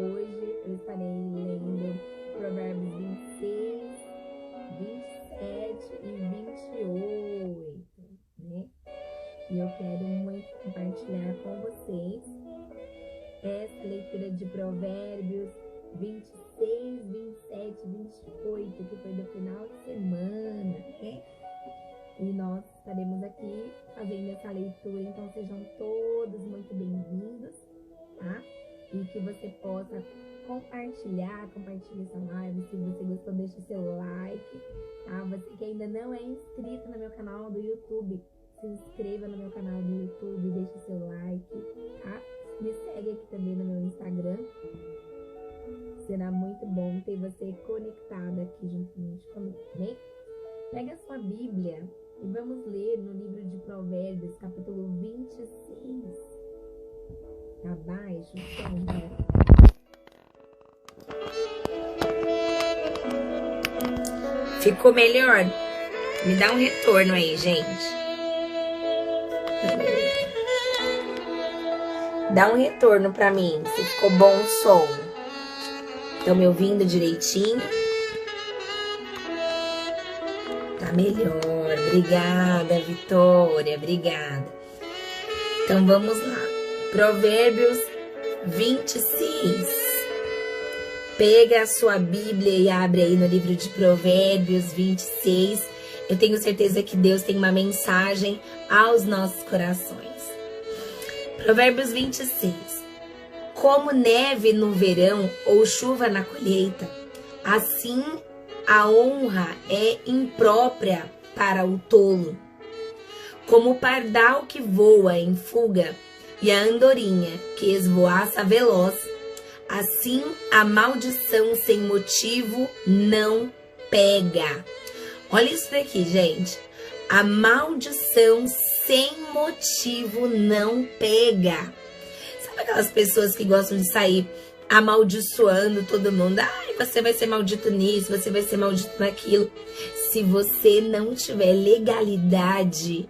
Hoje eu estarei lendo Provérbios 26, 27 e 28, né? E eu quero muito compartilhar com vocês essa leitura de Provérbios 26, 27 e 28, que foi do final de semana, né? E nós estaremos aqui fazendo essa leitura, então sejam todos muito bem-vindos, tá? E que você possa compartilhe essa live. Se você gostou, deixa o seu like, tá? Você que ainda não é inscrito no meu canal do YouTube, se inscreva no meu canal do YouTube, deixa o seu like, tá? Me segue aqui também no meu Instagram. Será muito bom ter você conectado aqui juntamente comigo, né? Pega a sua Bíblia e vamos ler no livro de Provérbios, capítulo 26. Abaixo, Ficou melhor? Me dá um retorno aí, gente. Dá um retorno pra mim, se ficou bom o som. Estão me ouvindo direitinho? Tá melhor. Obrigada, Vitória. Obrigada. Então vamos lá. Provérbios 26. Pega a sua Bíblia e abre aí no livro de Provérbios 26. Eu tenho certeza que Deus tem uma mensagem aos nossos corações. Provérbios 26. Como neve no verão ou chuva na colheita, assim a honra é imprópria para o tolo. Como o pardal que voa em fuga e a andorinha que esvoaça veloz, assim a maldição sem motivo não pega. Olha isso daqui, gente. A maldição sem motivo não pega. Sabe aquelas pessoas que gostam de sair amaldiçoando todo mundo? Ai, você vai ser maldito nisso, você vai ser maldito naquilo. Se você não tiver legalidade,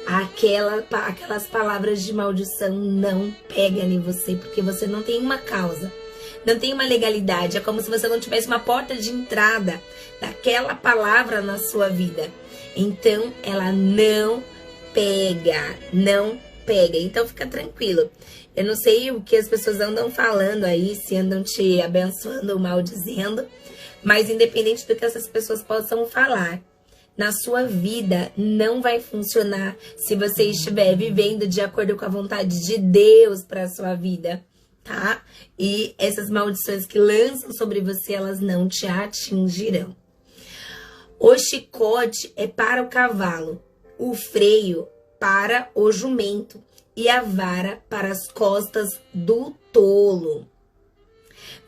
aquelas palavras de maldição não pegam em você, porque você não tem uma causa, não tem uma legalidade. É como se você não tivesse uma porta de entrada daquela palavra na sua vida. Então, ela não pega, não pega. Então, fica tranquilo. Eu não sei o que as pessoas andam falando aí, se andam te abençoando ou maldizendo, mas independente do que essas pessoas possam falar, na sua vida não vai funcionar se você estiver vivendo de acordo com a vontade de Deus para a sua vida, tá? E essas maldições que lançam sobre você, elas não te atingirão. O chicote é para o cavalo, o freio para o jumento e a vara para as costas do tolo.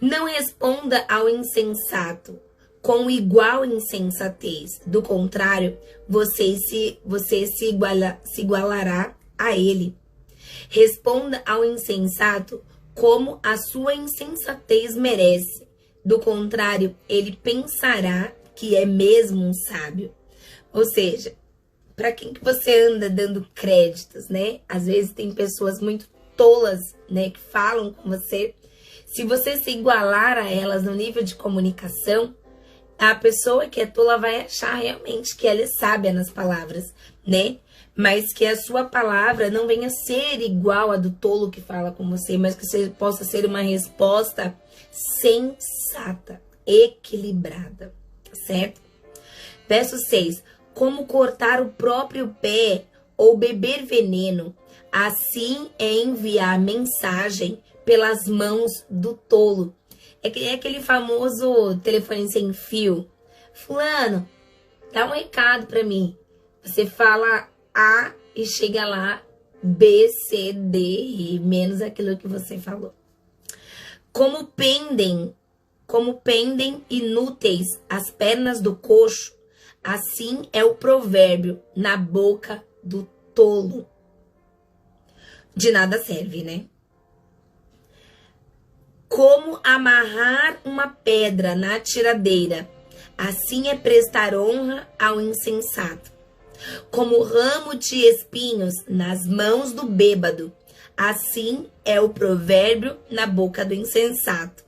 Não responda ao insensato com igual insensatez. Do contrário, você se igualará a ele. Responda ao insensato como a sua insensatez merece. Do contrário, ele pensará que é mesmo um sábio. Ou seja, para quem que você anda dando créditos, né? Às vezes tem pessoas muito tolas, né, que falam com você. Se você se igualar a elas no nível de comunicação, a pessoa que é tola vai achar realmente que ela é sábia nas palavras, né? Mas que a sua palavra não venha ser igual a do tolo que fala com você, mas que você possa ser uma resposta sensata, equilibrada, certo? Verso 6. Como cortar o próprio pé ou beber veneno, assim é enviar mensagem pelas mãos do tolo. É aquele famoso telefone sem fio. Fulano, dá um recado pra mim. Você fala A e chega lá B, C, D, e menos aquilo que você falou. Como pendem inúteis as pernas do coxo, assim é o provérbio na boca do tolo. De nada serve, né? Como amarrar uma pedra na tiradeira, assim é prestar honra ao insensato. Como ramo de espinhos nas mãos do bêbado, Assim é o provérbio na boca do insensato.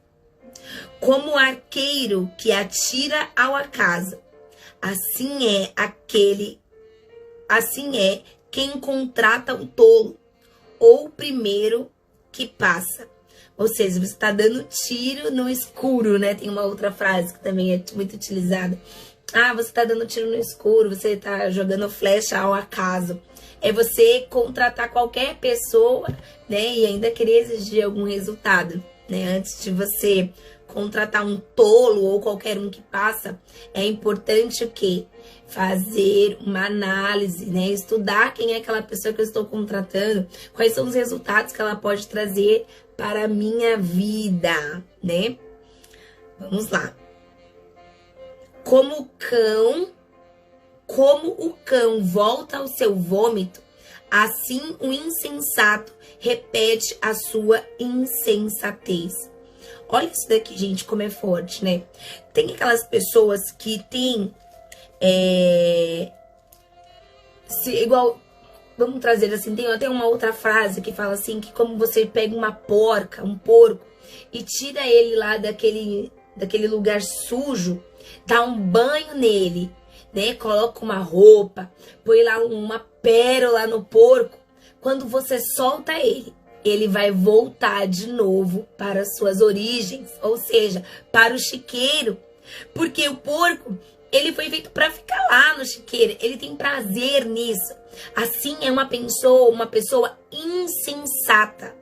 Como o arqueiro que atira ao acaso, assim é quem contrata o tolo, ou o primeiro que passa. Ou seja, você está dando tiro no escuro, né? Tem uma outra frase que também é muito utilizada. Ah, você está dando tiro no escuro, você está jogando flecha ao acaso. É você contratar qualquer pessoa, né? E ainda querer exigir algum resultado, né? Antes de você contratar um tolo ou qualquer um que passa, é importante o quê? Fazer uma análise, né? Estudar quem é aquela pessoa que eu estou contratando, quais são os resultados que ela pode trazer para a minha vida, né? Vamos lá. Como o cão volta ao seu vômito, assim o insensato repete a sua insensatez. Olha isso daqui, gente, como é forte, né? Tem aquelas pessoas que têm... igual, vamos trazer assim, tem até uma outra frase que fala assim, que como você pega um porco, e tira ele lá daquele lugar sujo, dá um banho nele, né? Coloca uma roupa, põe lá uma pérola no porco. Quando você solta ele vai voltar de novo para as suas origens, ou seja, para o chiqueiro. Porque o porco, ele foi feito para ficar lá no chiqueiro, ele tem prazer nisso. Assim é uma pessoa insensata.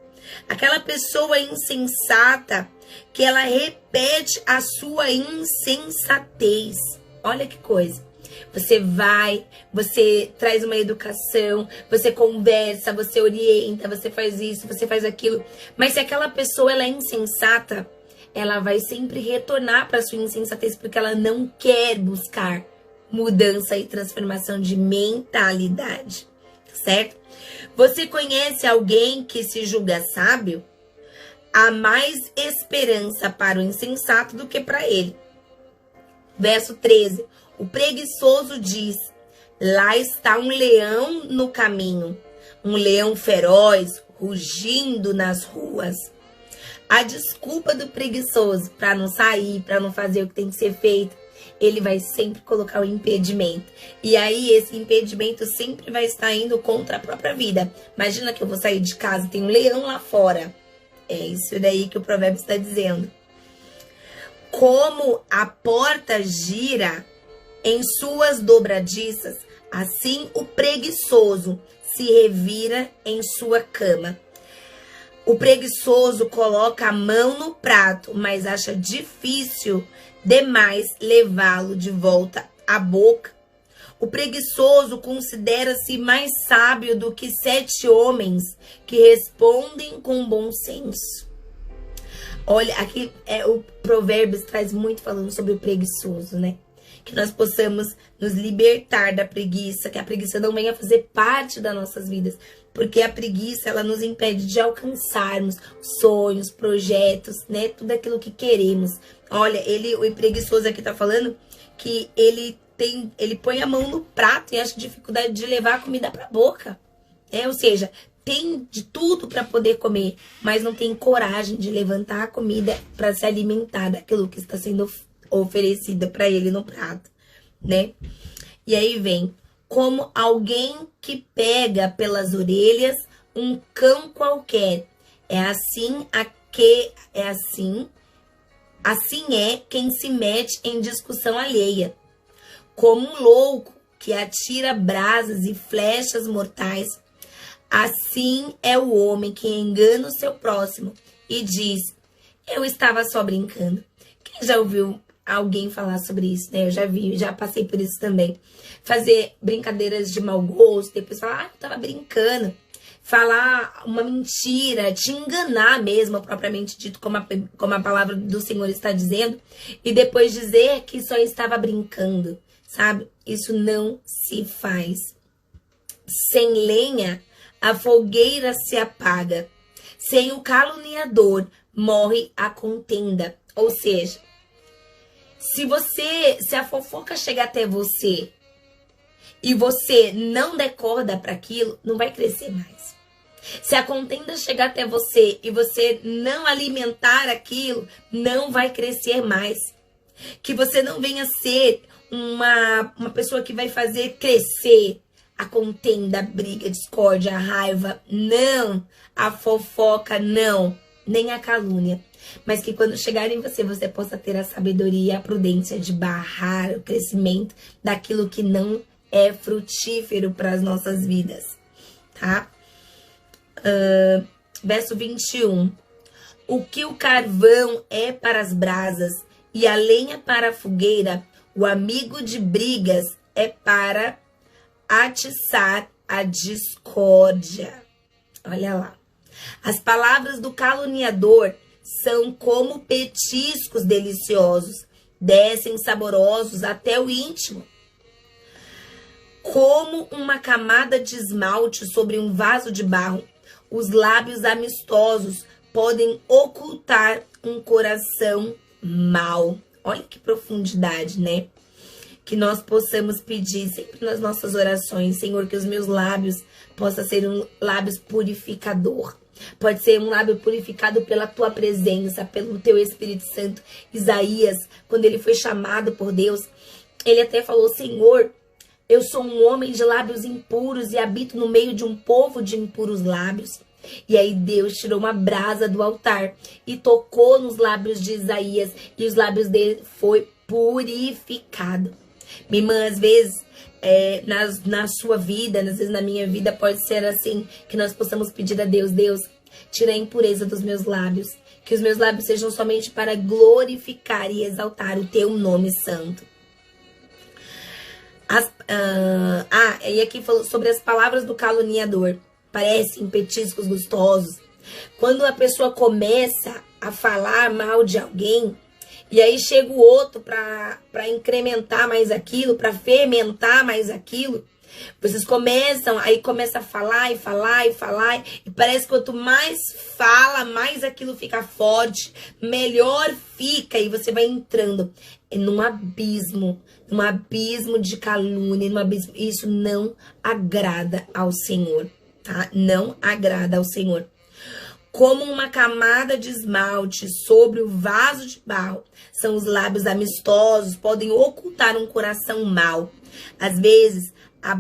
Aquela pessoa insensata que ela repete a sua insensatez. Olha que coisa. Você traz uma educação, você conversa, você orienta, você faz isso, você faz aquilo. Mas se aquela pessoa ela é insensata, ela vai sempre retornar para sua insensatez, porque ela não quer buscar mudança e transformação de mentalidade, certo? Você conhece alguém que se julga sábio? Há mais esperança para o insensato do que para ele. Verso 13. O preguiçoso diz: lá está um leão no caminho, um leão feroz, rugindo nas ruas. A desculpa do preguiçoso para não sair, para não fazer o que tem que ser feito, ele vai sempre colocar o impedimento. E aí esse impedimento sempre vai estar indo contra a própria vida. Imagina que eu vou sair de casa, tem um leão lá fora. É isso daí que o provérbio está dizendo. Como a porta gira em suas dobradiças, assim o preguiçoso se revira em sua cama. O preguiçoso coloca a mão no prato, mas acha difícil demais levá-lo de volta à boca. O preguiçoso considera-se mais sábio do que 7 homens que respondem com bom senso. Olha, aqui o Provérbios traz muito falando sobre o preguiçoso, né? Que nós possamos nos libertar da preguiça, que a preguiça não venha fazer parte das nossas vidas, porque a preguiça, ela nos impede de alcançarmos sonhos, projetos, né, tudo aquilo que queremos. Olha, o preguiçoso aqui tá falando que ele põe a mão no prato e acha dificuldade de levar a comida pra boca, ou seja, tem de tudo para poder comer, mas não tem coragem de levantar a comida para se alimentar daquilo que está sendo oferecida para ele no prato, né? E aí vem, como alguém que pega pelas orelhas um cão qualquer. Assim é quem se mete em discussão alheia. Como um louco que atira brasas e flechas mortais, assim é o homem que engana o seu próximo e diz: eu estava só brincando. Quem já ouviu alguém falar sobre isso, né? Eu já passei por isso também. Fazer brincadeiras de mau gosto, depois falar: eu tava brincando. Falar uma mentira, te enganar mesmo, propriamente dito, como a palavra do Senhor está dizendo, e depois dizer que só estava brincando, sabe? Isso não se faz. Sem lenha, a fogueira se apaga. Sem o caluniador, morre a contenda. Ou seja, se a fofoca chegar até você e você não der corda para aquilo, não vai crescer mais. Se a contenda chegar até você e você não alimentar aquilo, não vai crescer mais. Que você não venha ser uma pessoa que vai fazer crescer a contenda, a briga, a discórdia, a raiva. Não. A fofoca, não. Nem a calúnia. Mas que quando chegar em você, você possa ter a sabedoria e a prudência de barrar o crescimento daquilo que não é frutífero para as nossas vidas. Tá? Verso 21. O que o carvão é para as brasas e a lenha para a fogueira, o amigo de brigas é para atiçar a discórdia. Olha lá. As palavras do caluniador são como petiscos deliciosos, descem saborosos até o íntimo. Como uma camada de esmalte sobre um vaso de barro, os lábios amistosos podem ocultar um coração mau. Olha que profundidade, né? Que nós possamos pedir sempre nas nossas orações, Senhor, que os meus lábios possam ser um lábios purificador. Pode ser um lábio purificado pela tua presença, pelo teu Espírito Santo. Isaías, quando ele foi chamado por Deus, ele até falou, Senhor, eu sou um homem de lábios impuros e habito no meio de um povo de impuros lábios. E aí Deus tirou uma brasa do altar e tocou nos lábios de Isaías e os lábios dele foi purificado. Minha irmã, às vezes, na sua vida, às vezes na minha vida, pode ser assim, que nós possamos pedir a Deus, Deus, tira a impureza dos meus lábios, que os meus lábios sejam somente para glorificar e exaltar o teu nome santo. E aqui falou sobre as palavras do caluniador. Parecem petiscos gostosos. Quando a pessoa começa a falar mal de alguém, e aí chega o outro para incrementar mais aquilo, para fermentar mais aquilo, vocês começam a falar e falar e falar, e parece que quanto mais fala, mais aquilo fica forte, melhor fica, e você vai entrando num abismo de calúnia, num abismo. Isso não agrada ao Senhor, tá? Não agrada ao Senhor. Como uma camada de esmalte sobre o vaso de barro, são os lábios amistosos, podem ocultar um coração mau. Às vezes, a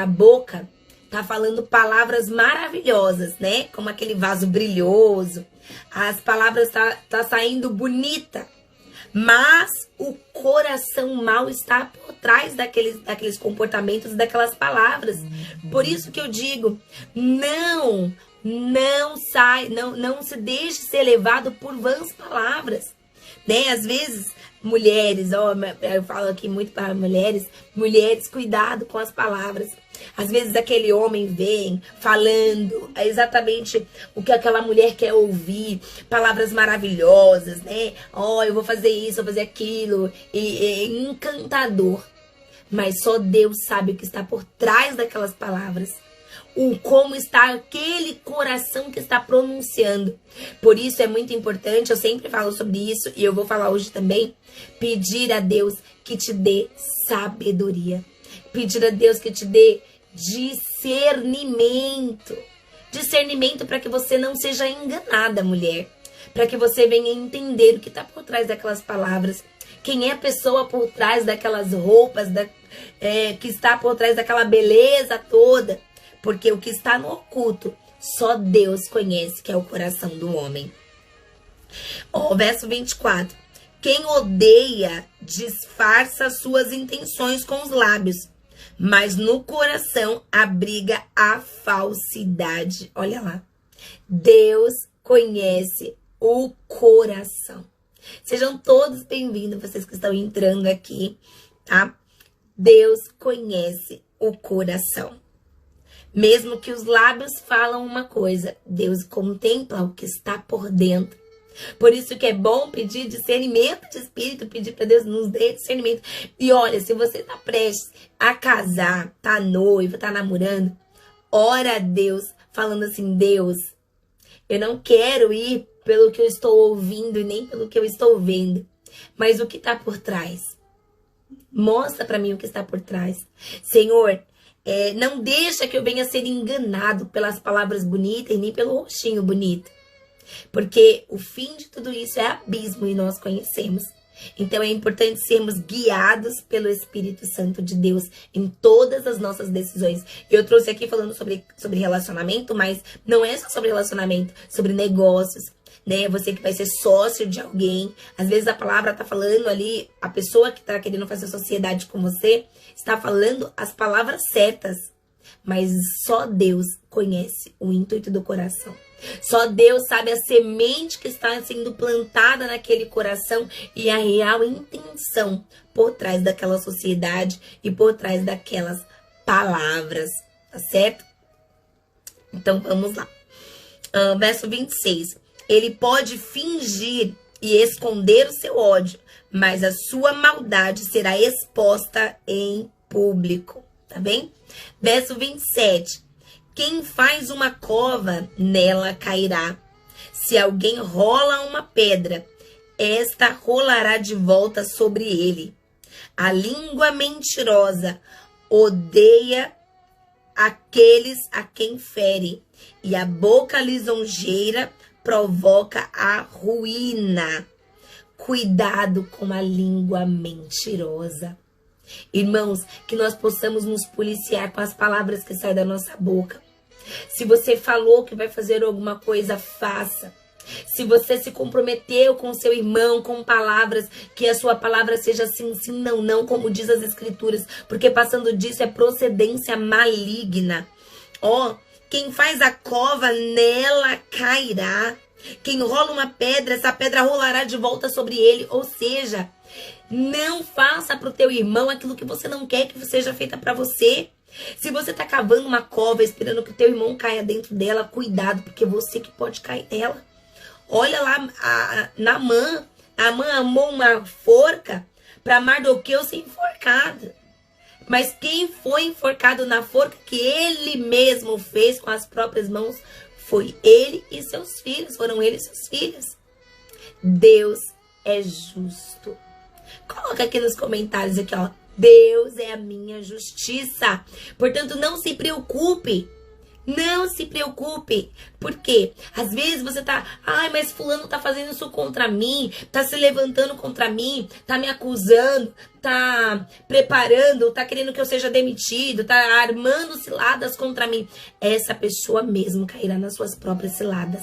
boca tá falando palavras maravilhosas, né? Como aquele vaso brilhoso. As palavras tá saindo bonita. Mas o coração mau está por trás daqueles comportamentos e daquelas palavras. Por isso que eu digo, não se deixe ser levado por vãs palavras, né? Às vezes, mulheres, eu falo aqui muito para mulheres, cuidado com as palavras. Às vezes aquele homem vem falando exatamente o que aquela mulher quer ouvir, palavras maravilhosas, né? Eu vou fazer isso, vou fazer aquilo, e encantador. Mas só Deus sabe o que está por trás daquelas palavras. Como está aquele coração que está pronunciando. Por isso é muito importante, eu sempre falo sobre isso, e eu vou falar hoje também, pedir a Deus que te dê sabedoria. Pedir a Deus que te dê discernimento. Discernimento para que você não seja enganada, mulher. Para que você venha entender o que está por trás daquelas palavras. Quem é a pessoa por trás daquelas roupas, que está por trás daquela beleza toda. Porque o que está no oculto, só Deus conhece, que é o coração do homem. Verso 24. Quem odeia, disfarça suas intenções com os lábios, mas no coração abriga a falsidade. Olha lá. Deus conhece o coração. Sejam todos bem-vindos, vocês que estão entrando aqui, tá? Deus conhece o coração. Mesmo que os lábios falam uma coisa, Deus contempla o que está por dentro. Por isso que é bom pedir discernimento de espírito, pedir para Deus nos dê discernimento. E olha, se você está prestes a casar, tá noivo, tá namorando, ora a Deus, falando assim, Deus, eu não quero ir pelo que eu estou ouvindo e nem pelo que eu estou vendo, mas o que está por trás. Mostra para mim o que está por trás. Senhor, Não deixa que eu venha ser enganado pelas palavras bonitas e nem pelo rostinho bonito. Porque o fim de tudo isso é abismo e nós conhecemos. Então é importante sermos guiados pelo Espírito Santo de Deus em todas as nossas decisões. Eu trouxe aqui falando sobre relacionamento, mas não é só sobre relacionamento, sobre negócios, né? Você que vai ser sócio de alguém. Às vezes a palavra tá falando ali, a pessoa que tá querendo fazer sociedade com você está falando as palavras certas. Mas só Deus conhece o intuito do coração. Só Deus sabe a semente que está sendo plantada naquele coração e a real intenção por trás daquela sociedade e por trás daquelas palavras, tá certo? Então vamos lá. Verso 26. Ele pode fingir e esconder o seu ódio, mas a sua maldade será exposta em público, tá bem? Verso 27. Quem faz uma cova, nela cairá. Se alguém rola uma pedra, esta rolará de volta sobre ele. A língua mentirosa odeia aqueles a quem fere, e a boca lisonjeira provoca a ruína. Cuidado com a língua mentirosa. Irmãos, que nós possamos nos policiar com as palavras que saem da nossa boca. Se você falou que vai fazer alguma coisa, faça. Se você se comprometeu com seu irmão com palavras, que a sua palavra seja sim, sim, não, não, como diz as escrituras, porque passando disso é procedência maligna. Quem faz a cova, nela cairá. Quem rola uma pedra, essa pedra rolará de volta sobre ele. Ou seja, não faça para o teu irmão aquilo que você não quer que seja feita para você. Se você tá cavando uma cova esperando que o teu irmão caia dentro dela, cuidado, porque você que pode cair nela. Olha lá, Naamã amou uma forca para Mardoqueu ser enforcado. Mas quem foi enforcado na forca que ele mesmo fez com as próprias mãos foi ele e seus filhos. Foram ele e seus filhos. Deus é justo. Coloca aqui nos comentários aqui, Deus é a minha justiça. Portanto, não se preocupe. Não se preocupe. Por quê? Às vezes você tá... mas fulano tá fazendo isso contra mim. Tá se levantando contra mim. Tá me acusando. Tá preparando. Tá querendo que eu seja demitido. Tá armando ciladas contra mim. Essa pessoa mesmo cairá nas suas próprias ciladas.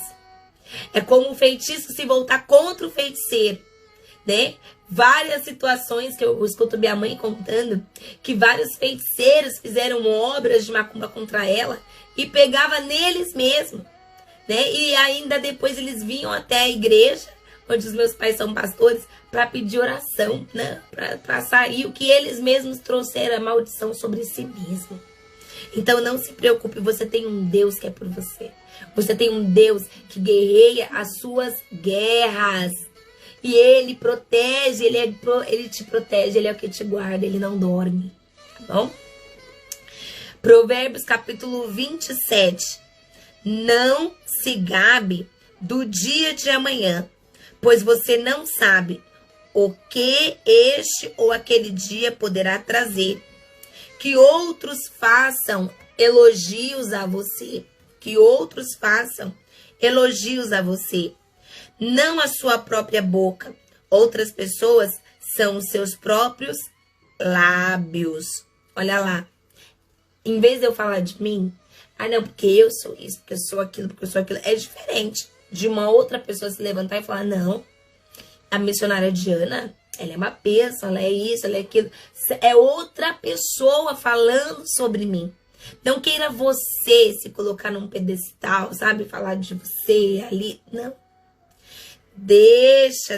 É como um feitiço se voltar contra o feiticeiro, né? Várias situações que eu escuto minha mãe contando, que vários feiticeiros fizeram obras de macumba contra ela e pegava neles mesmo, né? E ainda depois eles vinham até a igreja, onde os meus pais são pastores, para pedir oração, né? Para sair o que eles mesmos trouxeram, a maldição sobre si mesmo. Então não se preocupe, você tem um Deus que é por você. Você tem um Deus que guerreia as suas guerras. E ele protege, ele te protege, ele é o que te guarda, ele não dorme, tá bom? Provérbios capítulo 27. Não se gabe do dia de amanhã, pois você não sabe o que este ou aquele dia poderá trazer. Que outros façam elogios a você. Que outros façam elogios a você. Não a sua própria boca. Outras pessoas são os seus próprios lábios. Olha lá. Em vez de eu falar de mim, não, porque eu sou isso, porque eu sou aquilo, porque eu sou aquilo. É diferente de uma outra pessoa se levantar e falar, não, a missionária Diana, ela é uma bênção, ela é isso, ela é aquilo. É outra pessoa falando sobre mim. Não queira você se colocar num pedestal, sabe? Falar de você ali. Não. Deixa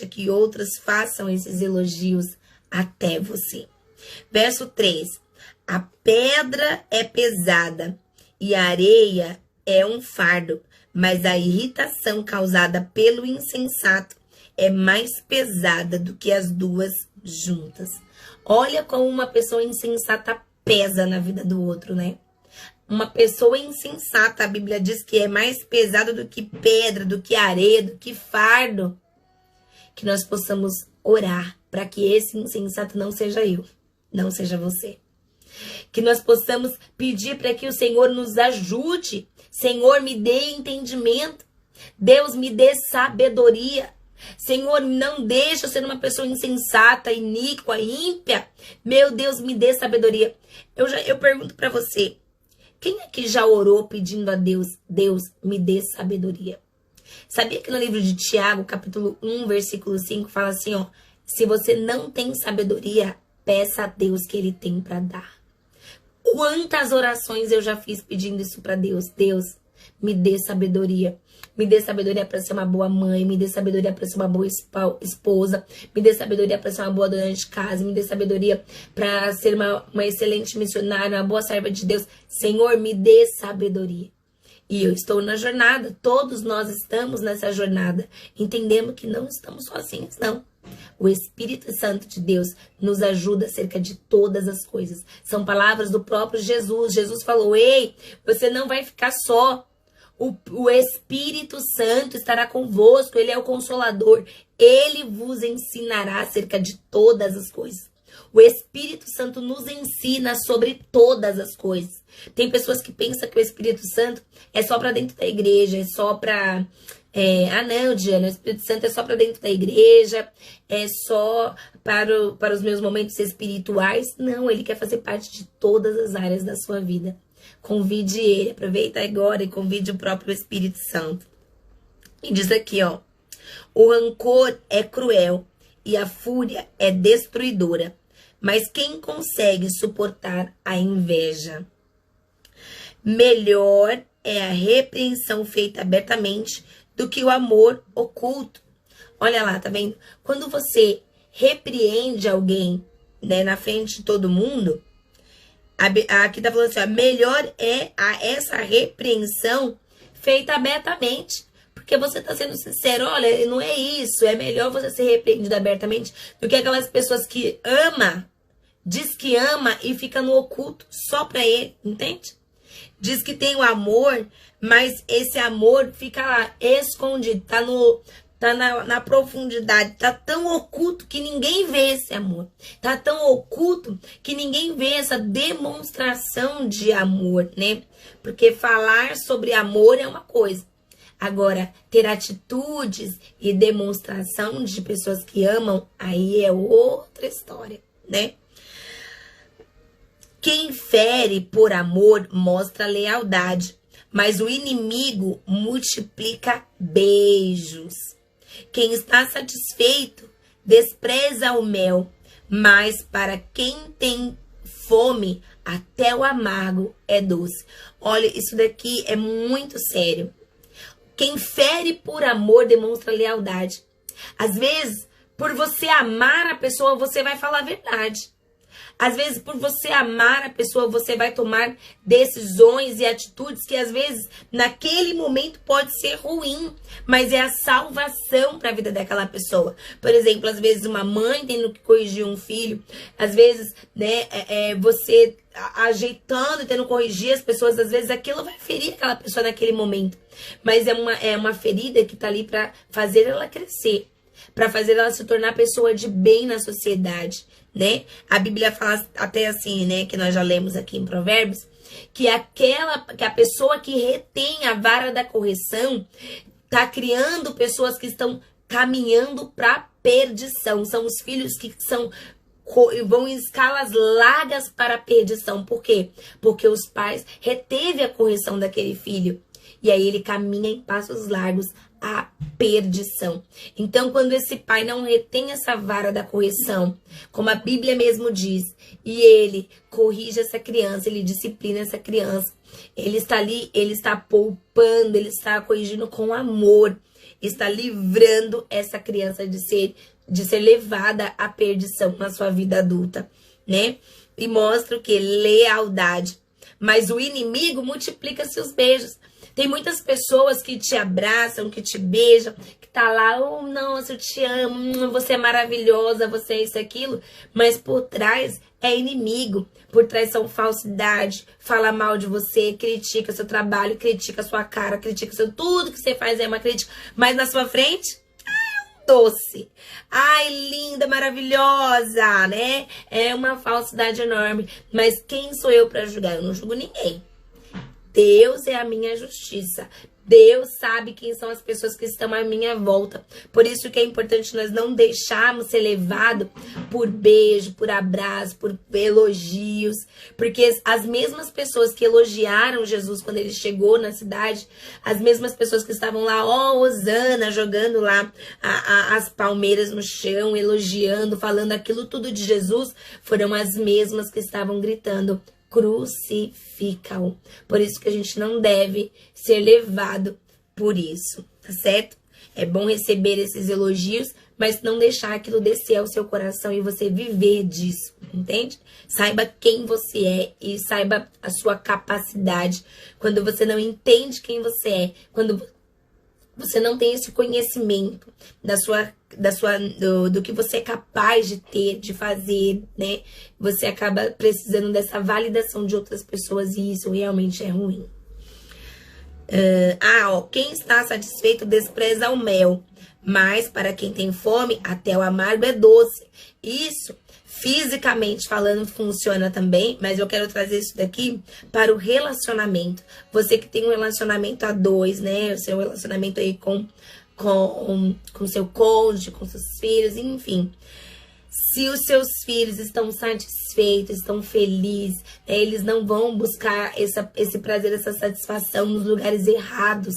que outros façam esses elogios até você. Verso 3. A pedra é pesada e a areia é um fardo, mas a irritação causada pelo insensato é mais pesada do que as duas juntas. Olha como uma pessoa insensata pesa na vida do outro, né? Uma pessoa insensata, a Bíblia diz que é mais pesada do que pedra, do que areia, do que fardo. Que nós possamos orar para que esse insensato não seja eu, não seja você. Que nós possamos pedir para que o Senhor nos ajude. Senhor, me dê entendimento. Deus, me dê sabedoria. Senhor, não deixa eu ser uma pessoa insensata, iníqua, ímpia. Meu Deus, me dê sabedoria. Eu pergunto para você, quem aqui já orou pedindo a Deus, Deus, me dê sabedoria? Sabia que no livro de Tiago, capítulo 1, versículo 5, fala assim, ó, se você não tem sabedoria, peça a Deus que Ele tem para dar. Quantas orações eu já fiz pedindo isso para Deus? Deus, me dê sabedoria. Me dê sabedoria para ser uma boa mãe, me dê sabedoria para ser uma boa esposa, me dê sabedoria para ser uma boa dona de casa, me dê sabedoria para ser uma excelente missionária, uma boa serva de Deus. Senhor, me dê sabedoria. E eu estou na jornada, todos nós estamos nessa jornada, entendendo que não estamos sozinhos, não. O Espírito Santo de Deus nos ajuda acerca de todas as coisas. São palavras do próprio Jesus. Jesus falou, ei, você não vai ficar só. O Espírito Santo estará convosco, Ele é o Consolador. Ele vos ensinará acerca de todas as coisas. O Espírito Santo nos ensina sobre todas as coisas. Tem pessoas que pensam que o Espírito Santo é só para dentro da igreja, é só para... não, Diana, o Espírito Santo é só para dentro da igreja, é só para os meus momentos espirituais. Não, Ele quer fazer parte de todas as áreas da sua vida. Convide Ele, aproveita agora e convide o próprio Espírito Santo. E diz aqui, ó, o rancor é cruel e a fúria é destruidora, mas quem consegue suportar a inveja? Melhor é a repreensão feita abertamente do que o amor oculto. Olha lá, tá vendo? Quando você repreende alguém, né, na frente de todo mundo, aqui tá falando assim, ó, melhor é essa repreensão feita abertamente. Porque você tá sendo sincero, olha, não é isso. É melhor você ser repreendido abertamente do que aquelas pessoas que diz que ama e fica no oculto só pra ele, entende? Diz que tem o amor, mas esse amor fica lá escondido, tá na profundidade, tá tão oculto que ninguém vê esse amor. Tá tão oculto que ninguém vê essa demonstração de amor, né? Porque falar sobre amor é uma coisa. Agora, ter atitudes e demonstração de pessoas que amam, aí é outra história, né? Quem fere por amor mostra lealdade, mas o inimigo multiplica beijos. Quem está satisfeito despreza o mel, mas para quem tem fome, até o amargo é doce. Olha, isso daqui é muito sério. Quem fere por amor demonstra lealdade. Às vezes, por você amar a pessoa, você vai falar a verdade. Às vezes, por você amar a pessoa, você vai tomar decisões e atitudes que, às vezes, naquele momento pode ser ruim, mas é a salvação para a vida daquela pessoa. Por exemplo, às vezes, uma mãe tendo que corrigir um filho, às vezes, né, você ajeitando e tendo que corrigir as pessoas, às vezes, aquilo vai ferir aquela pessoa naquele momento. Mas é uma ferida que está ali para fazer ela crescer, para fazer ela se tornar pessoa de bem na sociedade, né? A Bíblia fala até assim, né, que nós já lemos aqui em Provérbios, que a pessoa que retém a vara da correção tá criando pessoas que estão caminhando para perdição. São os filhos que vão em escalas largas para a perdição. Por quê? Porque os pais reteve a correção daquele filho. E aí ele caminha em passos largos à perdição. Então, quando esse pai não retém essa vara da correção, como a Bíblia mesmo diz, e ele corrige essa criança, ele disciplina essa criança, ele está ali, ele está poupando, ele está corrigindo com amor, está livrando essa criança de ser levada à perdição na sua vida adulta, né? E mostra o que? Lealdade. Mas o inimigo multiplica seus beijos. Tem muitas pessoas que te abraçam, que te beijam, que tá lá, oh, nossa, eu te amo, você é maravilhosa, você é isso e aquilo. Mas por trás é inimigo, por trás são falsidade, fala mal de você, critica seu trabalho, critica sua cara, critica tudo que você faz é uma crítica. Mas na sua frente, doce. Ai, linda, maravilhosa, né? É uma falsidade enorme. Mas quem sou eu para julgar? Eu não julgo ninguém. Deus é a minha justiça. Deus sabe quem são as pessoas que estão à minha volta. Por isso que é importante nós não deixarmos ser levado por beijo, por abraço, por elogios. Porque as mesmas pessoas que elogiaram Jesus quando ele chegou na cidade, as mesmas pessoas que estavam lá, ó, Hosana, jogando lá as palmeiras no chão, elogiando, falando aquilo tudo de Jesus, foram as mesmas que estavam gritando: crucifica-o. Por isso que a gente não deve ser levado por isso, tá certo? É bom receber esses elogios, mas não deixar aquilo descer ao seu coração e você viver disso, entende? Saiba quem você é e saiba a sua capacidade. Quando você não entende quem você é, quando você não tem esse conhecimento do que você é capaz de ter, de fazer, né? Você acaba precisando dessa validação de outras pessoas e isso realmente é ruim. Quem está satisfeito despreza o mel, mas para quem tem fome, até o amargo é doce. Isso, fisicamente falando, funciona também, mas eu quero trazer isso daqui para o relacionamento. Você que tem um relacionamento a dois, né? O seu relacionamento aí com seu cônjuge, com seus filhos, enfim. Se os seus filhos estão satisfeitos, estão felizes, né, eles não vão buscar esse prazer, essa satisfação nos lugares errados.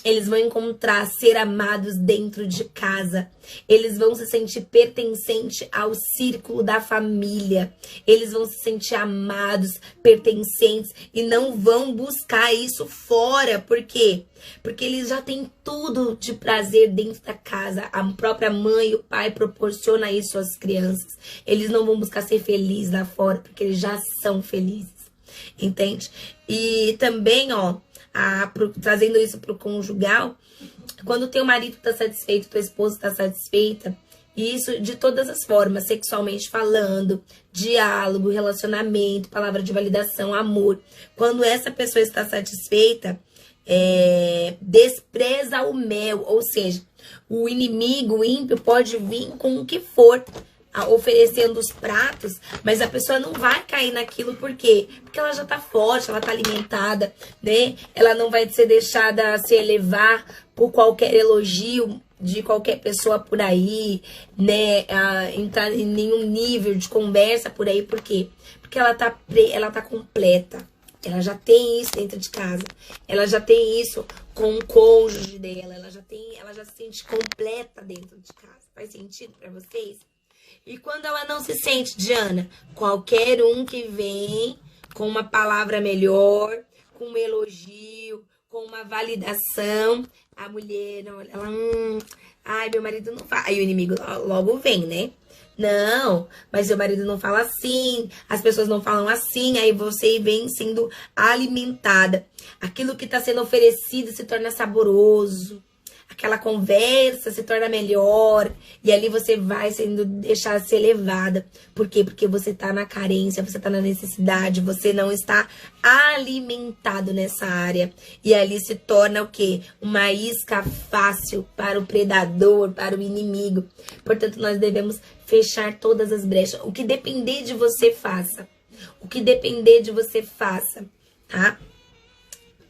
Eles vão encontrar ser amados dentro de casa. Eles vão se sentir pertencentes ao círculo da família. Eles vão se sentir amados, pertencentes e não vão buscar isso fora. Por quê? Porque eles já têm tudo de prazer dentro da casa. A própria mãe e o pai proporcionam isso às crianças. Eles não vão buscar ser felizes lá fora, porque eles já são felizes. Entende? E também, trazendo isso para o conjugal, quando o teu marido está satisfeito, tua esposa está satisfeita, e isso de todas as formas, sexualmente falando, diálogo, relacionamento, palavra de validação, amor. Quando essa pessoa está satisfeita, despreza o mel, ou seja, o inimigo, o ímpio, pode vir com o que for, oferecendo os pratos, mas a pessoa não vai cair naquilo, por quê? Porque ela já tá forte, ela tá alimentada, né? Ela não vai ser deixada se elevar por qualquer elogio de qualquer pessoa por aí, né? Entrar em nenhum nível de conversa por aí, por quê? Porque ela tá completa. Ela já tem isso dentro de casa. Ela já tem isso com o cônjuge dela. Ela já se sente completa dentro de casa. Faz sentido pra vocês? E quando ela não se sente, Diana, qualquer um que vem com uma palavra melhor, com um elogio, com uma validação, a mulher, ela, ai, meu marido não fala. Aí o inimigo logo vem, né? Não, mas seu marido não fala assim, as pessoas não falam assim, aí você vem sendo alimentada. Aquilo que está sendo oferecido se torna saboroso. Aquela conversa se torna melhor. E ali você vai sendo deixar ser levada. Por quê? Porque você tá na carência, você tá na necessidade, você não está alimentado nessa área. E ali se torna o quê? Uma isca fácil para o predador, para o inimigo. Portanto, nós devemos fechar todas as brechas. O que depender de você, faça. O que depender de você, faça. Tá?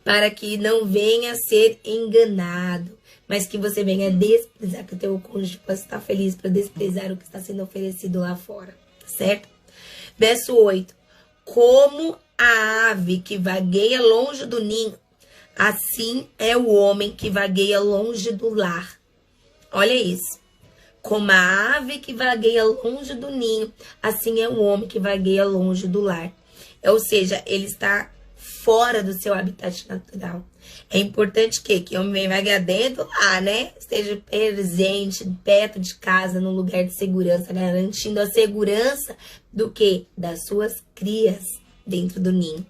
Para que não venha a ser enganado. Mas que você venha desprezar, que o teu cônjuge possa estar feliz para desprezar o que está sendo oferecido lá fora, certo? Verso 8. Como a ave que vagueia longe do ninho, assim é o homem que vagueia longe do lar. Olha isso. Como a ave que vagueia longe do ninho, assim é o homem que vagueia longe do lar. Ou seja, ele está fora do seu habitat natural. É importante que o homem vague dentro lá, né? Esteja presente, perto de casa, num lugar de segurança, garantindo a segurança do quê? Das suas crias dentro do ninho.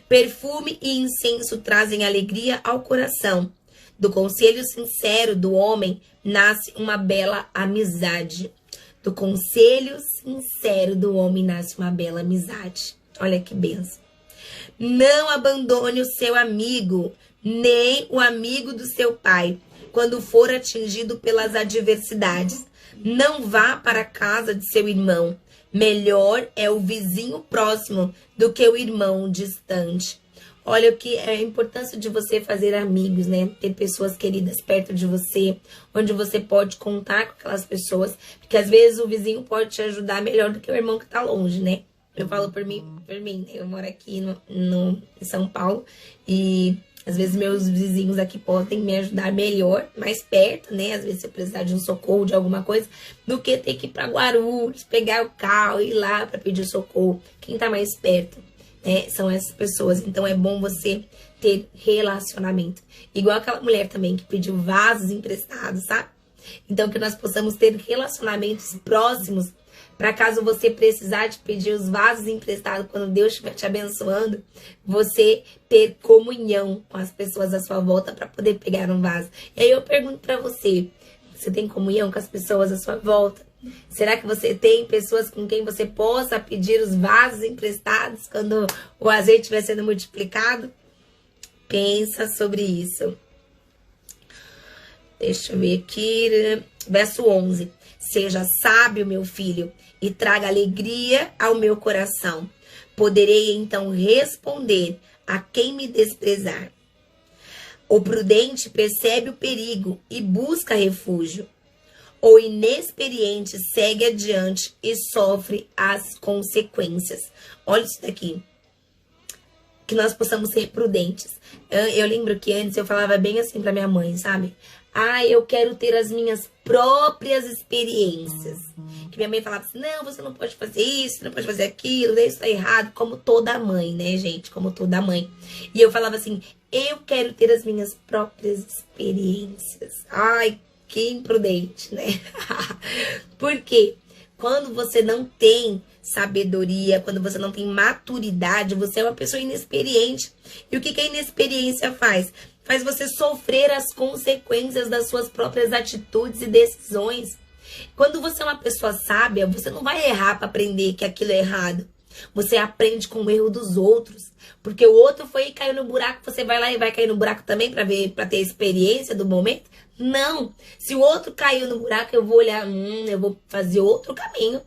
Perfume e incenso trazem alegria ao coração. Do conselho sincero do homem nasce uma bela amizade. Do conselho sincero do homem nasce uma bela amizade. Olha que benção. Não abandone o seu amigo, nem o amigo do seu pai, quando for atingido pelas adversidades. Não vá para a casa de seu irmão. Melhor é o vizinho próximo do que o irmão distante. Olha o que é a importância de você fazer amigos, né? Ter pessoas queridas perto de você, onde você pode contar com aquelas pessoas, porque às vezes o vizinho pode te ajudar melhor do que o irmão que tá longe, né? Eu falo por mim, né? Eu moro aqui em São Paulo e às vezes meus vizinhos aqui podem me ajudar melhor, mais perto, né? Às vezes se eu precisar de um socorro, de alguma coisa, do que ter que ir pra Guarulhos, pegar o carro e ir lá pra pedir socorro. Quem tá mais perto, né? São essas pessoas. Então é bom você ter relacionamento. Igual aquela mulher também que pediu vasos emprestados, sabe? Então que nós possamos ter relacionamentos próximos, para caso você precisar de pedir os vasos emprestados quando Deus estiver te abençoando, você ter comunhão com as pessoas à sua volta para poder pegar um vaso. E aí eu pergunto para você, você tem comunhão com as pessoas à sua volta? Será que você tem pessoas com quem você possa pedir os vasos emprestados quando o azeite estiver sendo multiplicado? Pensa sobre isso. Deixa eu ver aqui, verso 11. Seja sábio, meu filho, e traga alegria ao meu coração. Poderei então responder a quem me desprezar. O prudente percebe o perigo e busca refúgio. O inexperiente segue adiante e sofre as consequências. Olha isso daqui. Que nós possamos ser prudentes. Eu lembro que antes eu falava bem assim pra minha mãe, sabe? Ah, eu quero ter as minhas próprias experiências. Que minha mãe falava assim, não, você não pode fazer isso, não pode fazer aquilo, isso tá errado. Como toda mãe, né, gente? Como toda mãe. E eu falava assim, eu quero ter as minhas próprias experiências. Ai, que imprudente, né? Por quê? Quando você não tem sabedoria, quando você não tem maturidade, você é uma pessoa inexperiente. E o que a inexperiência faz? Faz você sofrer as consequências das suas próprias atitudes e decisões. Quando você é uma pessoa sábia, você não vai errar para aprender que aquilo é errado. Você aprende com o erro dos outros. Porque o outro foi e caiu no buraco, você vai lá e vai cair no buraco também para ter experiência do momento? Não. Se o outro caiu no buraco, eu vou olhar, eu vou fazer outro caminho.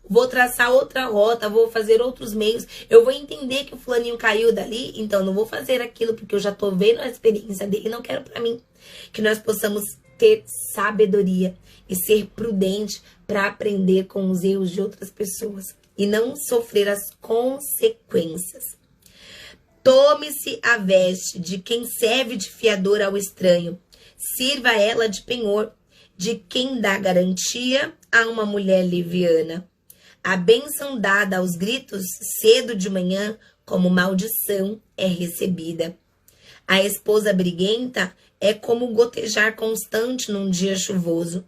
Vou traçar outra rota, vou fazer outros meios. Eu vou entender que o fulaninho caiu dali, então não vou fazer aquilo porque eu já tô vendo a experiência dele e não quero pra mim. Que nós possamos ter sabedoria e ser prudente para aprender com os erros de outras pessoas e não sofrer as consequências. Tome-se a veste de quem serve de fiador ao estranho. Sirva ela de penhor, de quem dá garantia a uma mulher leviana. A bênção dada aos gritos cedo de manhã, como maldição, é recebida. A esposa briguenta é como gotejar constante num dia chuvoso.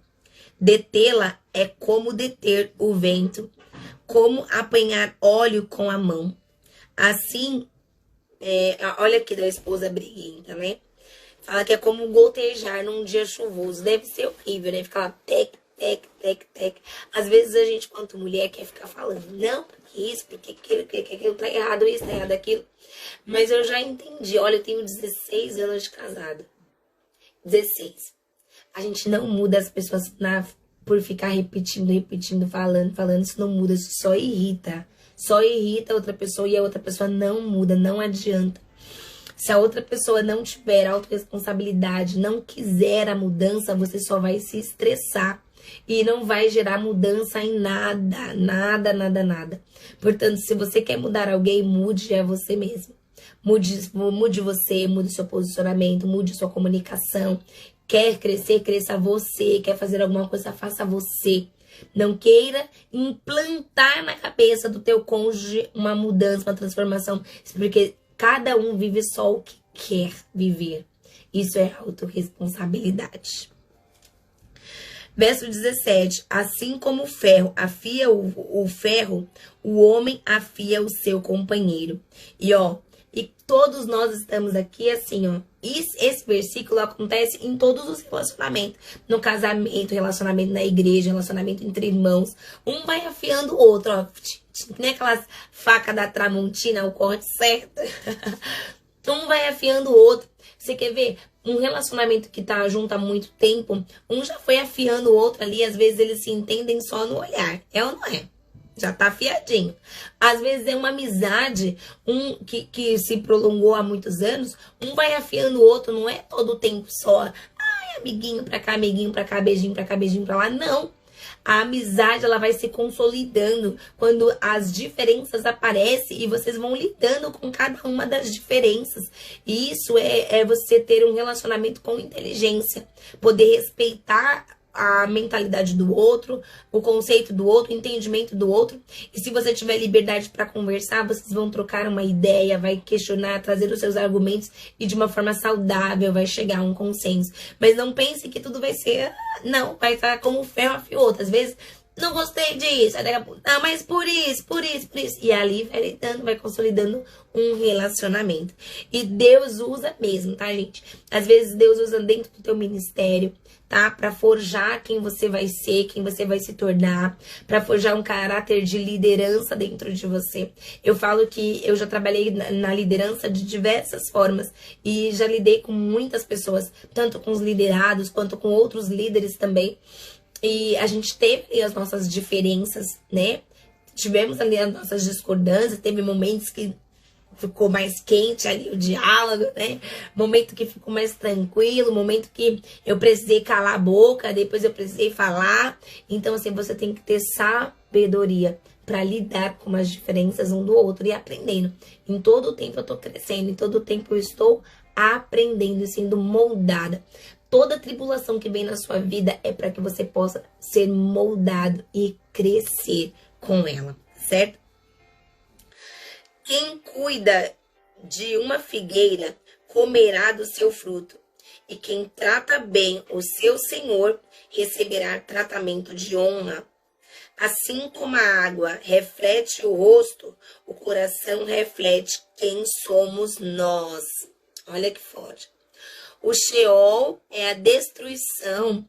Detê-la é como deter o vento, como apanhar óleo com a mão. Assim, olha aqui da esposa briguenta, né? Fala que é como gotejar num dia chuvoso. Deve ser horrível, né? Ficar lá, tec, tec, tec, tec. Às vezes a gente, quanto mulher, quer ficar falando, não, porque isso, porque aquilo tá errado, isso, tá errado aquilo. Mas eu já entendi. Olha, eu tenho 16 anos de casado. 16. A gente não muda as pessoas por ficar repetindo, falando. Isso não muda, isso só irrita. Só irrita a outra pessoa e a outra pessoa não muda, não adianta. Se a outra pessoa não tiver autorresponsabilidade, não quiser a mudança, você só vai se estressar. E não vai gerar mudança em nada, nada. Portanto, se você quer mudar alguém, mude a você mesmo. Mude você, mude seu posicionamento, mude sua comunicação. Quer crescer, cresça você. Quer fazer alguma coisa, faça você. Não queira implantar na cabeça do teu cônjuge uma mudança, uma transformação. Porque cada um vive só o que quer viver. Isso é autorresponsabilidade. Verso 17. Assim como o ferro afia o ferro, o homem afia o seu companheiro. E todos nós estamos aqui assim, ó. Esse versículo acontece em todos os relacionamentos. No casamento, relacionamento na igreja, relacionamento entre irmãos. Um vai afiando o outro, ó. Nem aquelas facas da Tramontina, o corte certo. Um vai afiando o outro. Você quer ver? Um relacionamento que tá junto há muito tempo, um já foi afiando o outro ali, às vezes eles se entendem só no olhar. É ou não é? Já tá afiadinho. Às vezes é uma amizade que se prolongou há muitos anos, um vai afiando o outro, não é todo o tempo só. Ai, amiguinho pra cá, beijinho pra cá, beijinho pra lá. Não. A amizade, ela vai se consolidando quando as diferenças aparecem e vocês vão lidando com cada uma das diferenças. E isso é você ter um relacionamento com inteligência, poder respeitar a mentalidade do outro, o conceito do outro, o entendimento do outro. E se você tiver liberdade para conversar, vocês vão trocar uma ideia, vai questionar, trazer os seus argumentos e de uma forma saudável vai chegar a um consenso. Mas não pense que tudo vai ser, não, vai estar como ferro afia outro. Às vezes, não gostei disso, não, mas por isso. E ali vai lidando, vai consolidando um relacionamento. E Deus usa mesmo, tá, gente? Às vezes Deus usa dentro do teu ministério, tá? Pra forjar quem você vai ser, quem você vai se tornar, pra forjar um caráter de liderança dentro de você. Eu falo que eu já trabalhei na liderança de diversas formas e já lidei com muitas pessoas, tanto com os liderados quanto com outros líderes também. E a gente teve as nossas diferenças, né? Tivemos ali as nossas discordâncias, teve momentos que ficou mais quente ali o diálogo, né? Momento que ficou mais tranquilo, momento que eu precisei calar a boca, depois eu precisei falar. Então, assim, você tem que ter sabedoria para lidar com as diferenças um do outro e aprendendo. Em todo o tempo eu tô crescendo, em todo o tempo eu estou aprendendo e sendo moldada. Toda tribulação que vem na sua vida é para que você possa ser moldado e crescer com ela, certo? Quem cuida de uma figueira comerá do seu fruto, e quem trata bem o seu senhor receberá tratamento de honra. Assim como a água reflete o rosto, o coração reflete quem somos nós. Olha que forte. O Sheol é a destruição,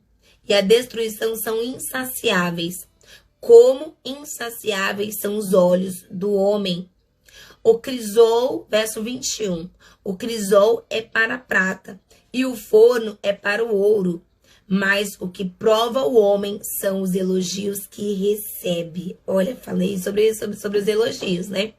e a destruição são insaciáveis. Como insaciáveis são os olhos do homem. O crisol, verso 21, o crisol é para a prata, e o forno é para o ouro. Mas o que prova o homem são os elogios que recebe. Olha, falei sobre os elogios, né?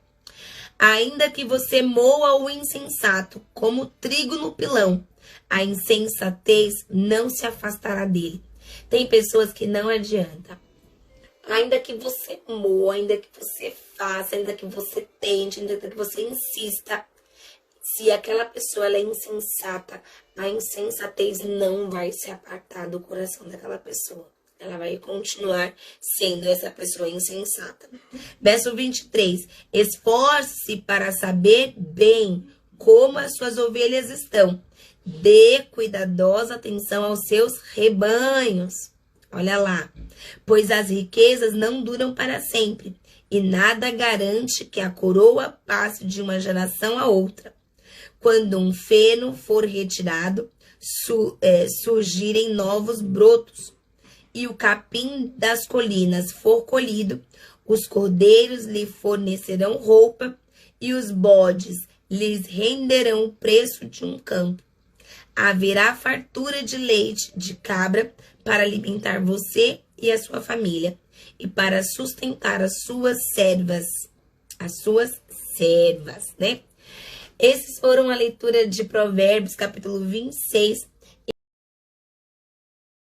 Ainda que você moa o insensato como trigo no pilão, a insensatez não se afastará dele. Tem pessoas que não adianta. Ainda que você moa, ainda que você faça, ainda que você tente, ainda que você insista, se aquela pessoa ela é insensata, a insensatez não vai se apartar do coração daquela pessoa. Ela vai continuar sendo essa pessoa insensata. Verso 23. Esforce-se para saber bem como as suas ovelhas estão. Dê cuidadosa atenção aos seus rebanhos. Olha lá. Pois as riquezas não duram para sempre, e nada garante que a coroa passe de uma geração a outra. Quando um feno for retirado, surgirem novos brotos, e o capim das colinas for colhido, os cordeiros lhe fornecerão roupa, e os bodes lhes renderão o preço de um campo. Haverá fartura de leite de cabra para alimentar você e a sua família, e para sustentar as suas servas, né? Esses foram a leitura de Provérbios, capítulo 26,